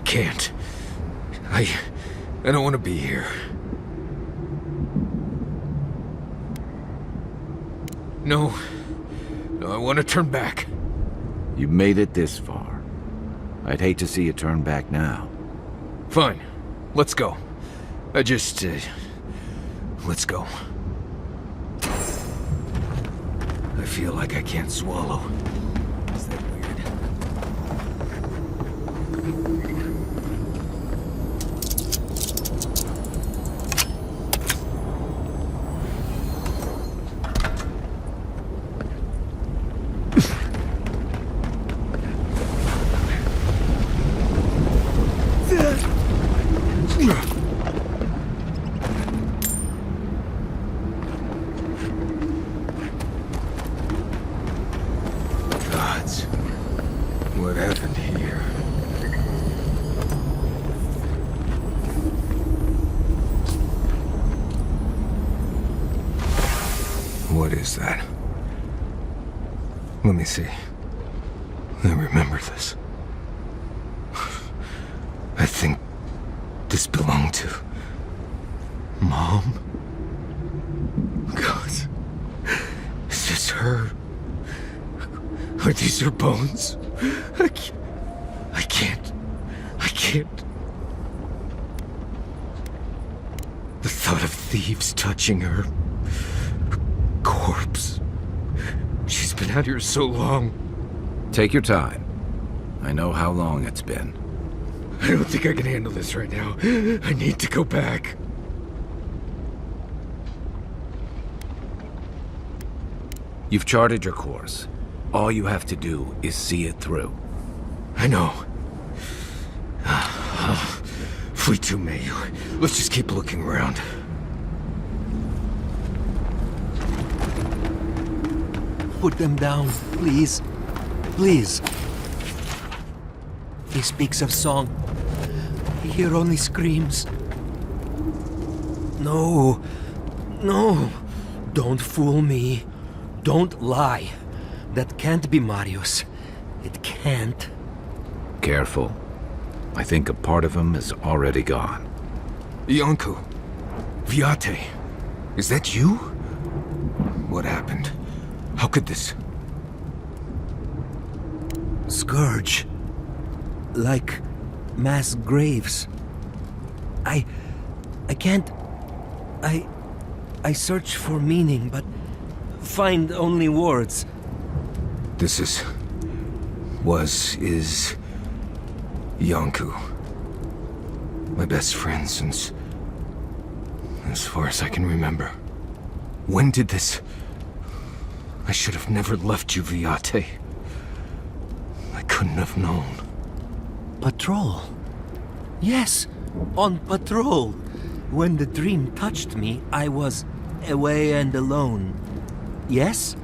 Can't. I don't want to be here. No, I want to turn back. You made it this far. I'd hate to see you turn back now. Fine, let's go. Let's go. I feel like I can't swallow. Is that weird? Gods, what happened here? What is that? Let me see. I remember this. I think this belonged to Mom? God, is this her? Are these her bones? I can't. The thought of thieves touching her corpse. She's been out here so long. Take your time. I know how long it's been. I don't think I can handle this right now. I need to go back. You've charted your course. All you have to do is see it through. I know. Fleet 2 May. Let's just keep looking around. Put them down, please. Please. He speaks of song. I hear only screams. No. No. Don't fool me. Don't lie. That can't be Marius. It can't. Careful. I think a part of him is already gone. Iancu. Viate. Is that you? What happened? How could this... Scourge. Like mass graves. I can't... I search for meaning, but find only words. This is Iancu. My best friend since... as far as I can remember. When did this... I should have never left you, Viate. I couldn't have known. Patrol. Yes, on patrol. When the dream touched me, I was away and alone. Yes?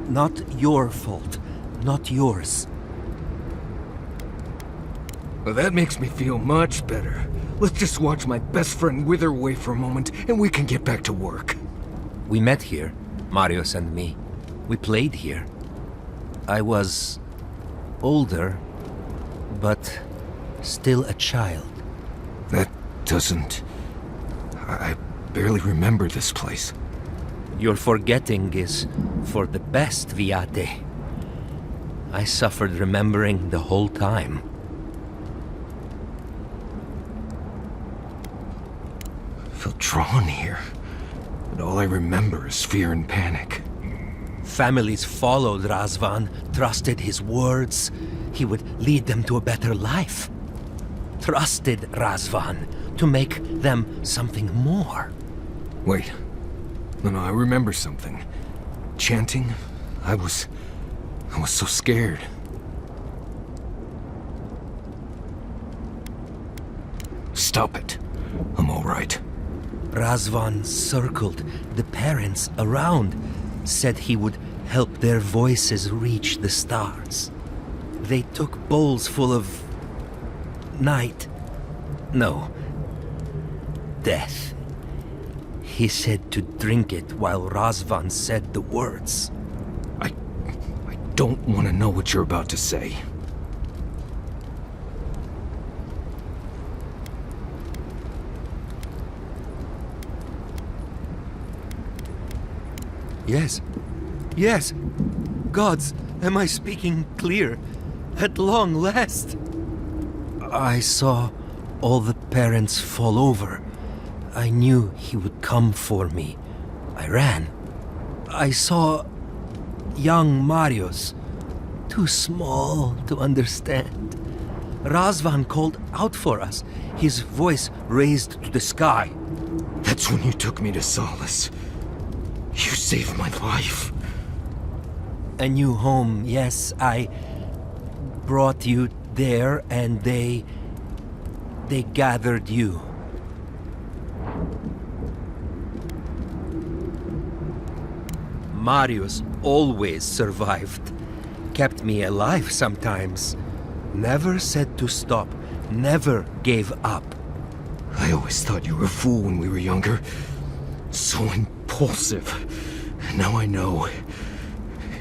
Not your fault. Not yours. Well, that makes me feel much better. Let's just watch my best friend wither away for a moment, and we can get back to work. We met here, Marius and me. We played here. I was... older, but still a child. That doesn't... I barely remember this place. Your forgetting is for the best, Viate. I suffered remembering the whole time. I feel drawn here, but all I remember is fear and panic. Families followed Razvan, trusted his words. He would lead them to a better life. Trusted Razvan to make them something more. Wait. No, I remember something. Chanting? I was so scared. Stop it. I'm all right. Razvan circled the parents around. said he would help their voices reach the stars. They took bowls full of... night. No. Death. He said to drink it while Razvan said the words. I don't want to know what you're about to say. Yes. Yes. Gods, am I speaking clear? At long last. I saw all the parents fall over. I knew he would come for me. I ran. I saw young Marius, too small to understand. Razvan called out for us, his voice raised to the sky. That's when you took me to Solace. You saved my life. A new home, yes, I brought you there and they gathered you. Marius always survived. Kept me alive sometimes. Never said to stop. Never gave up. I always thought you were a fool when we were younger. So impulsive. Now I know.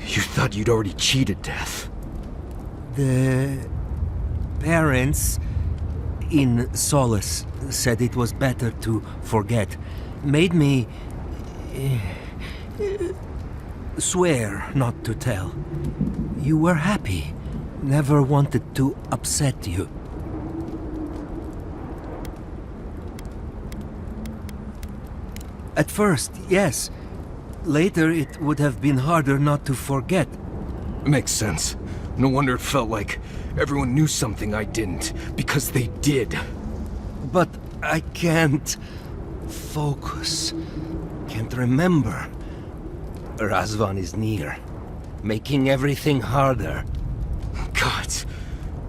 You thought you'd already cheated death. The parents in Solace said it was better to forget. Made me swear not to tell. You were happy. Never wanted to upset you. At first, yes. Later, it would have been harder not to forget. Makes sense. No wonder it felt like everyone knew something I didn't, because they did. But I can't focus. Can't remember. Razvan is near, making everything harder. God,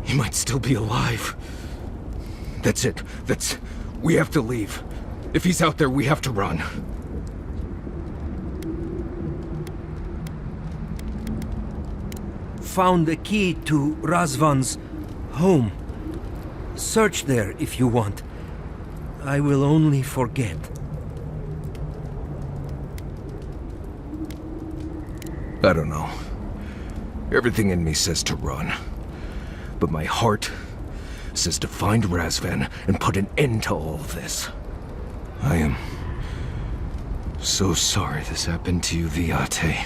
he might still be alive. That's it. We have to leave. If he's out there, we have to run. Found the key to Razvan's home. Search there if you want. I will only forget. I don't know. Everything in me says to run. But my heart says to find Razvan and put an end to all of this. I am so sorry this happened to you, Viate.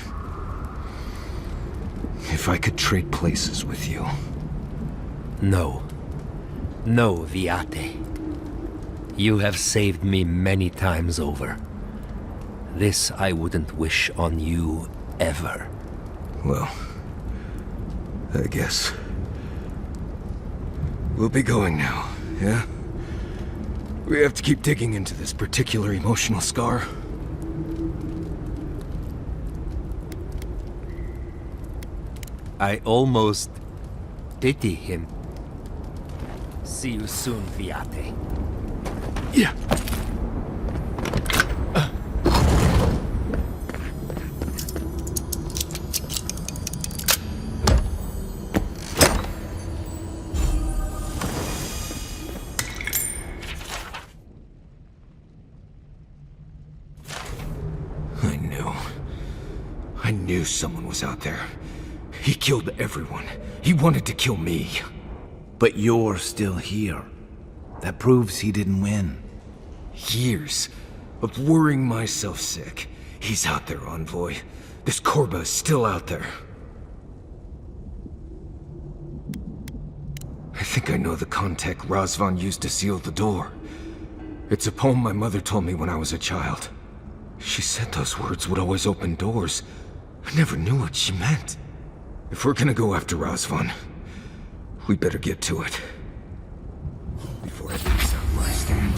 If I could trade places with you. No. No, Viate. You have saved me many times over. This I wouldn't wish on you ever. Well, I guess we'll be going now, yeah? We have to keep digging into this particular emotional scar. I almost pity him. See you soon, Viate. Yeah. I knew someone was out there. He killed everyone. He wanted to kill me. But you're still here. That proves he didn't win. Years of worrying myself sick. He's out there, envoy. This Korba is still out there. I think I know the contact Razvan used to seal the door. It's a poem my mother told me when I was a child. She said those words would always open doors. I never knew what she meant. If we're gonna go after Razvan, we better get to it. Before I lose out my stand.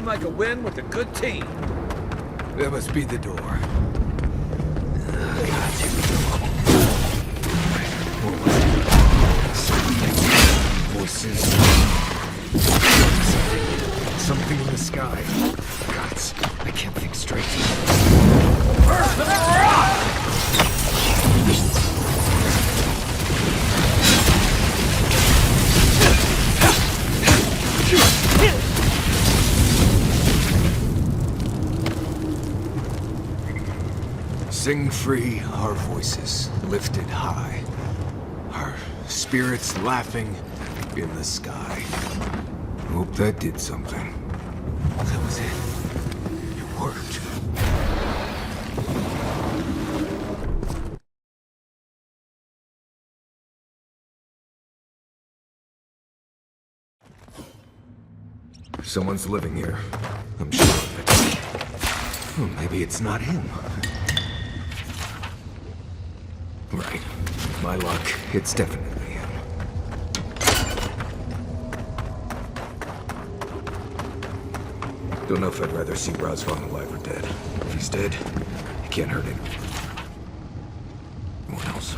like a win with a good team. That must be the door. What was it? Voices. Something in the sky. Gods, I can't think straight. First to the rock! Sing free our voices, lifted high. Our spirits laughing in the sky. Hope that did something. That was it. It worked. Someone's living here. I'm sure of it. Well, maybe it's not him. Right. My luck, it's definitely him. Don't know if I'd rather see Razvan alive or dead. If he's dead, he can't hurt him. What else?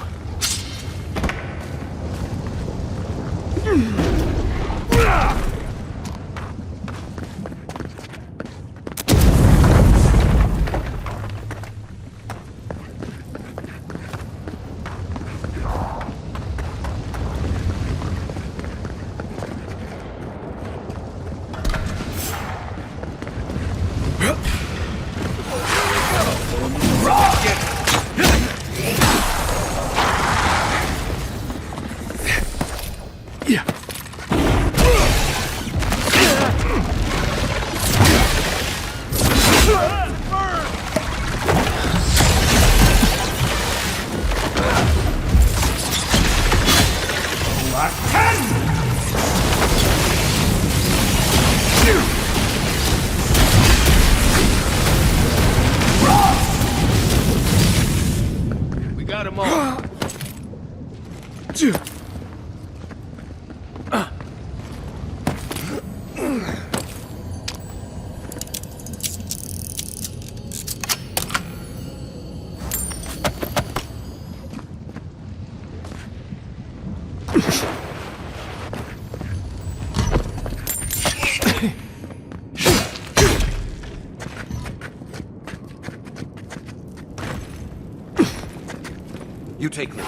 You take me.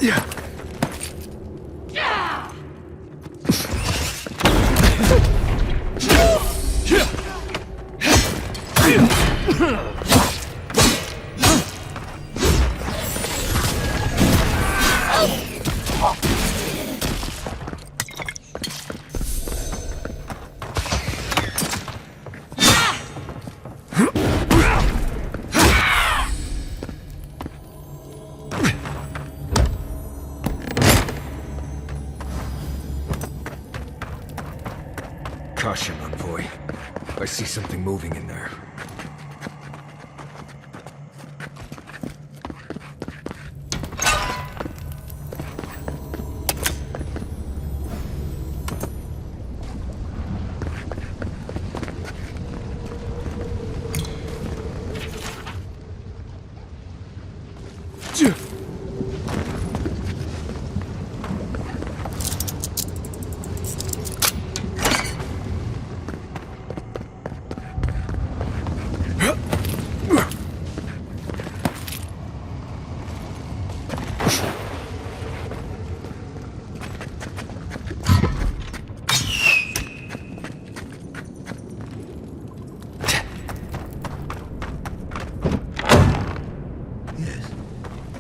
Yeah. Caution, envoy. I see something moving in there.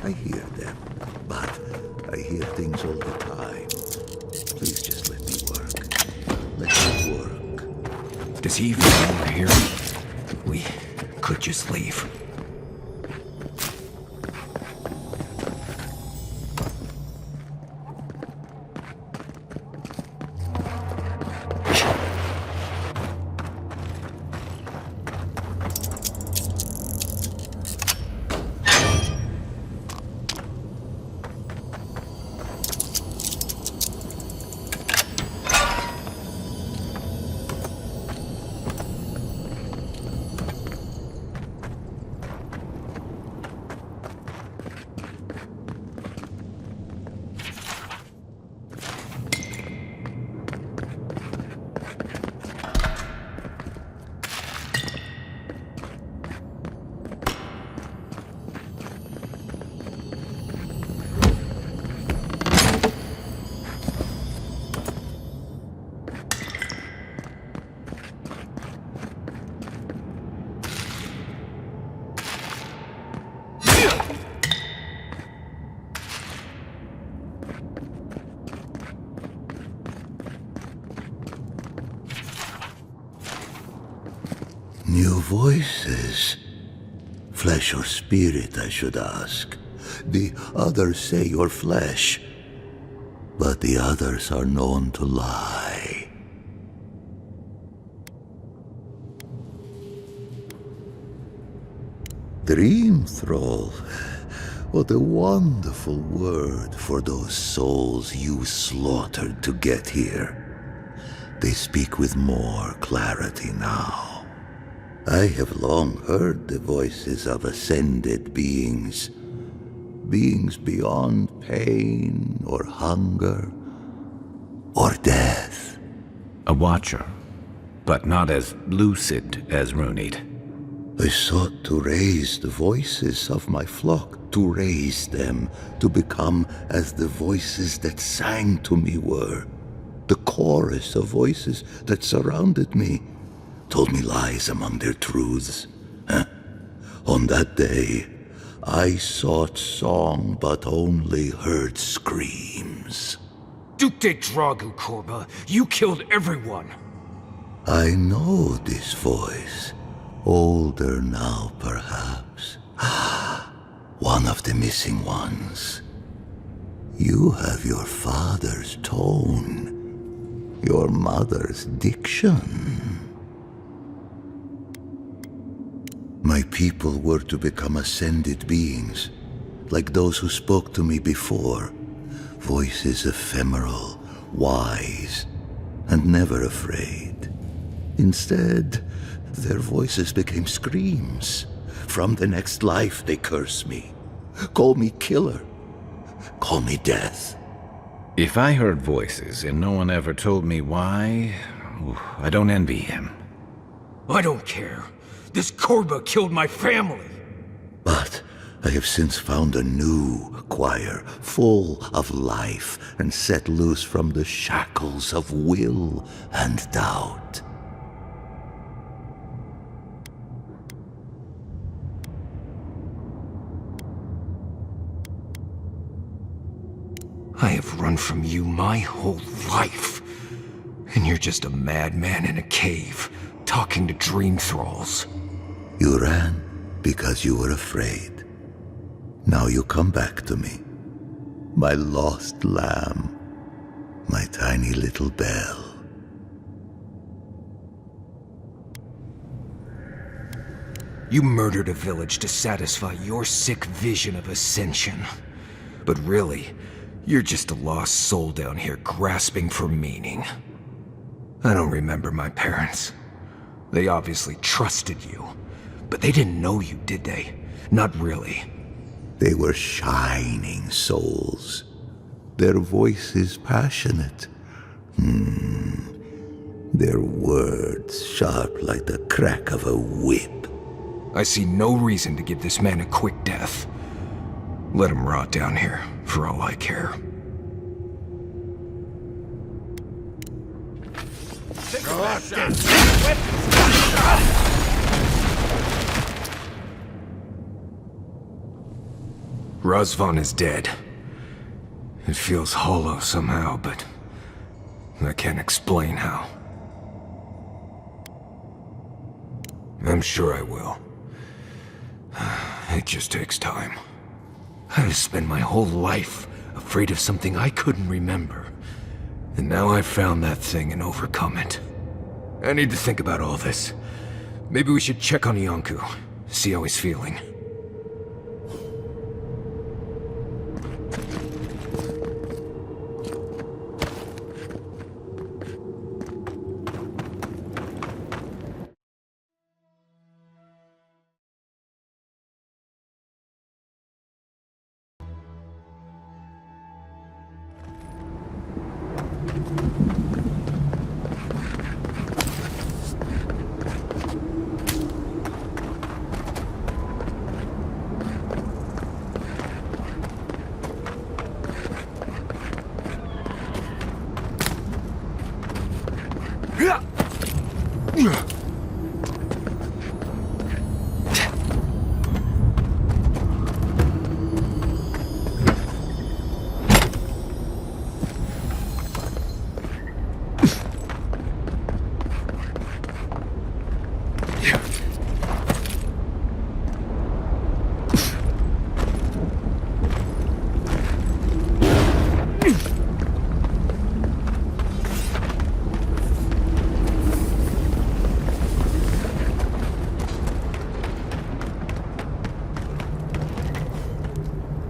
I hear them, but I hear things all the time. Please just let me work. Let me work. Does he even know we're here? We could just leave. New voices. Flesh or spirit, I should ask. The others say you're flesh, but the others are known to lie. Dream thrall. What a wonderful word for those souls you slaughtered to get here. They speak with more clarity now. I have long heard the voices of ascended beings. Beings beyond pain or hunger or death. A watcher, but not as lucid as Runid. I sought to raise the voices of my flock, to raise them to become as the voices that sang to me were. The chorus of voices that surrounded me told me lies among their truths. On that day, I sought song but only heard screams. Duke de Dragu, Korba, you killed everyone! I know this voice. Older now, perhaps. One of the missing ones. You have your father's tone, your mother's diction. My people were to become ascended beings, like those who spoke to me before. Voices ephemeral, wise, and never afraid. Instead, their voices became screams. From the next life they curse me. Call me killer. Call me death. If I heard voices and no one ever told me why, I don't envy him. I don't care. This Korba killed my family! But I have since found a new choir, full of life, and set loose from the shackles of will and doubt. I have run from you my whole life. And you're just a madman in a cave, talking to dream thralls. You ran because you were afraid. Now you come back to me. My lost lamb. My tiny little bell. You murdered a village to satisfy your sick vision of ascension. But really, you're just a lost soul down here grasping for meaning. I don't remember my parents. They obviously trusted you. But they didn't know you, did they? Not really. They were shining souls. Their voices passionate. Their words sharp like the crack of a whip. I see no reason to give this man a quick death. Let him rot down here, for all I care. Razvan is dead. It feels hollow somehow, but I can't explain how. I'm sure I will. It just takes time. I've spent my whole life afraid of something I couldn't remember. And now I've found that thing and overcome it. I need to think about all this. Maybe we should check on Iancu, see how he's feeling.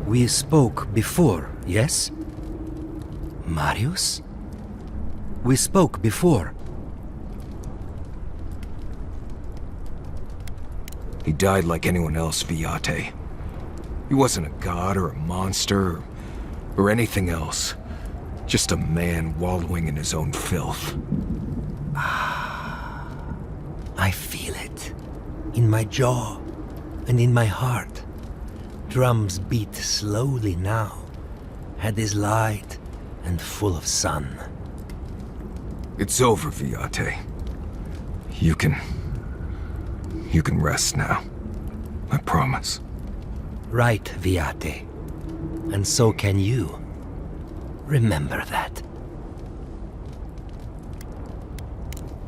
We spoke before, yes? Marius? We spoke before. He died like anyone else, Viate. He wasn't a god or a monster or anything else. Just a man wallowing in his own filth. I feel it. In my jaw and in my heart. Drums beat slowly now. Head is light and full of sun. It's over, Viate. You can rest now. I promise. Right, Viate. And so can you. Remember that.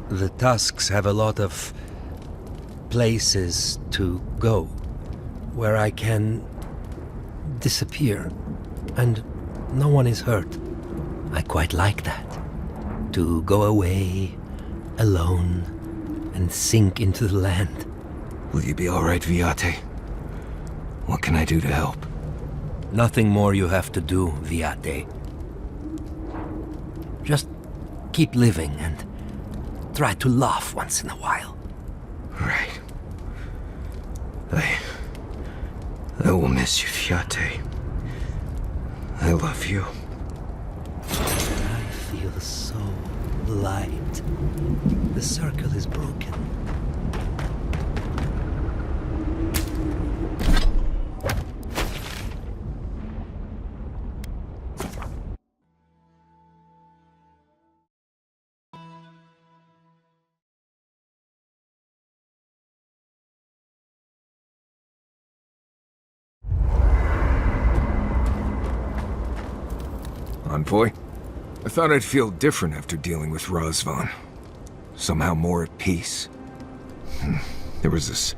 The Tusks have a lot of places to go where I can disappear and no one is hurt. I quite like that. To go away alone and sink into the land. Will you be all right, Viate? What can I do to help? Nothing more you have to do, Viate. Just keep living and try to laugh once in a while. Right. I will miss you, Viate. I love you. I feel so light. The circle is broken. Envoy? I thought I'd feel different after dealing with Razvan. Somehow more at peace. There was this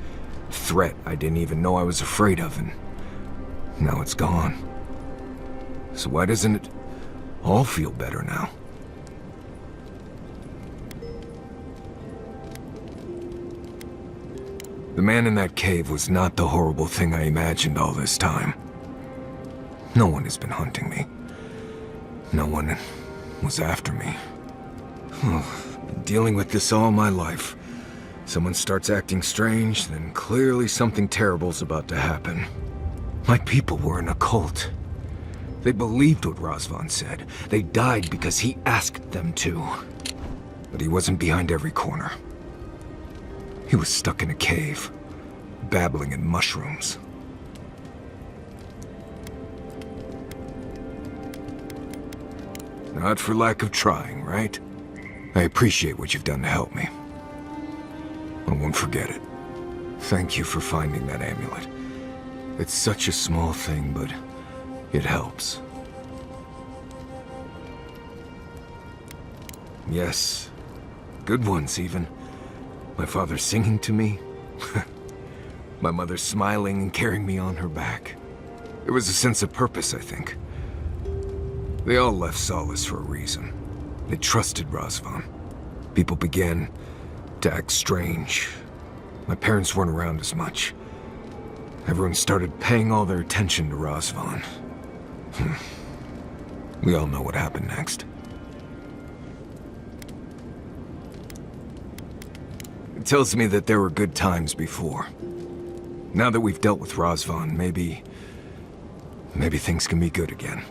threat I didn't even know I was afraid of, and now it's gone. So why doesn't it all feel better now? The man in that cave was not the horrible thing I imagined all this time. No one has been hunting me. No one was after me. Been dealing with this all my life. Someone starts acting strange, then clearly something terrible's about to happen. My people were in a cult. They believed what Razvan said. They died because he asked them to. But he wasn't behind every corner. He was stuck in a cave, babbling in mushrooms. Not for lack of trying, right? I appreciate what you've done to help me. I won't forget it. Thank you for finding that amulet. It's such a small thing, but it helps. Yes, good ones even. My father singing to me. My mother smiling and carrying me on her back. There was a sense of purpose, I think. They all left Solace for a reason. They trusted Razvan. People began to act strange. My parents weren't around as much. Everyone started paying all their attention to Razvan. We all know what happened next. It tells me that there were good times before. Now that we've dealt with Razvan, maybe things can be good again.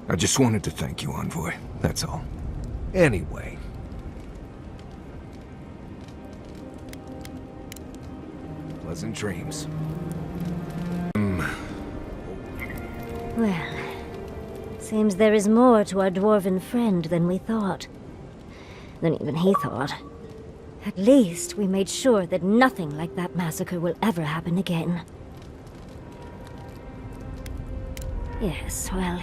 I just wanted to thank you, Envoy. That's all. Anyway. Pleasant dreams. Well, seems there is more to our dwarven friend than we thought. Than even he thought. At least we made sure that nothing like that massacre will ever happen again. Yes, well,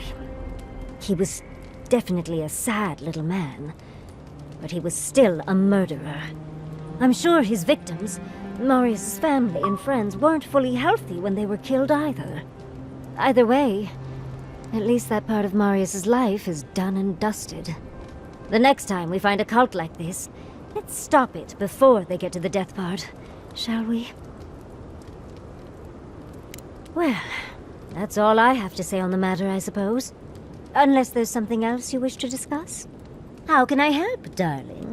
he was definitely a sad little man, but he was still a murderer. I'm sure his victims, Marius' family and friends, weren't fully healthy when they were killed either. Either way, at least that part of Marius' life is done and dusted. The next time we find a cult like this, let's stop it before they get to the death part, shall we? Well, That's all I have to say on the matter, I suppose. Unless there's something else you wish to discuss. How can I help, darling?